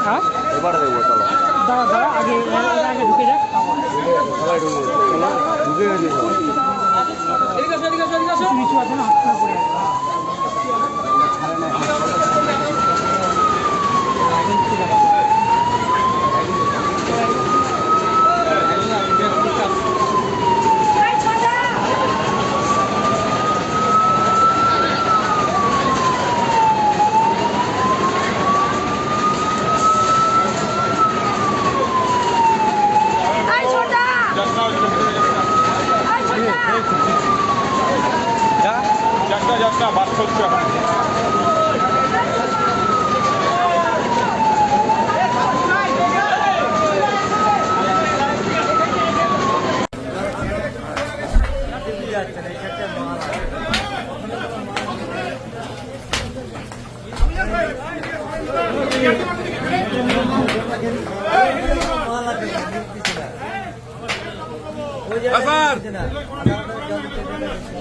হ্যাঁ এবারে দেবো চলো দাঁড়া দাঁড়া আগে আগে ঢুকে যাক সবাই ঢুকে চলো ঢুকে গেছি কিছু কিছু আছে না হাত করে যাত্রা বাস করছে এখন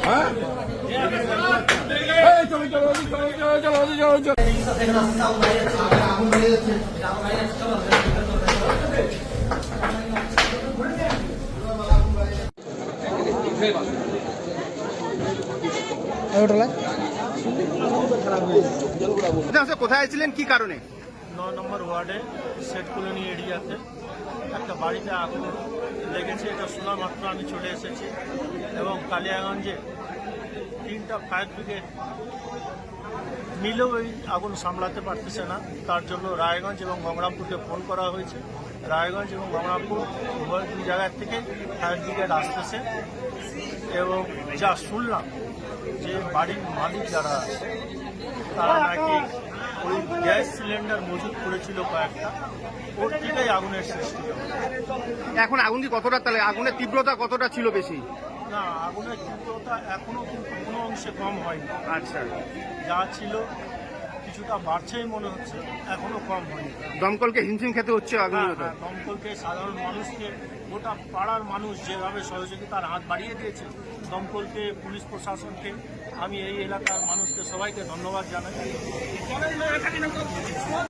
হ্যাঁ চলো চলো চলো চলো চলো চলো কোথায় ছিলেন কি কারণে? 9 নম্বর ওয়ার্ডে সেট কলোনি এরিয়াতে একটা বাড়িতে আগুন লেগেছে। এটা শোনা মাত্র আমি চলে এসেছি এবং কালিয়াগঞ্জে 3টা ফায়ার ব্রিগেড মিলেও এই আগুন সামলাতে পারতেছে না। তার জন্য রায়গঞ্জ এবং গঙ্গারামপুরকে ফোন করা হয়েছে। রায়গঞ্জ এবং গঙ্গারামপুর উভয় দুই জায়গার থেকে ফায়ার ব্রিগেড আসতেছে এবং যা শুনলাম যে বাড়ির মালিক যারা আছে তারা নাকি ওই গ্যাস সিলিন্ডার মজুত করেছিল কয়েকটা, ওর থেকেই আগুনের সৃষ্টি। এখন আগুন কি কতটা, তাহলে আগুনের তীব্রতা কতটা ছিল বেশি? না, আগুনের তীব্রতা এখনো কিন্তু কোনো অংশে কম হয়নি। আচ্ছা, যা ছিল কিছুটা বাড়ছেই মনে হচ্ছে, এখনো কম হয়নি। দমকলকে হিমশিম খেতে হচ্ছে আগুন? দমকলকে, সাধারণ মানুষকে, গোটা পাড়ার মানুষ যেভাবে সহযোগিতার হাত বাড়িয়ে দিয়েছে, দমকলকে, পুলিশ প্রশাসনকে, আমি এই এলাকার মানুষকে সবাইকে ধন্যবাদ জানাই।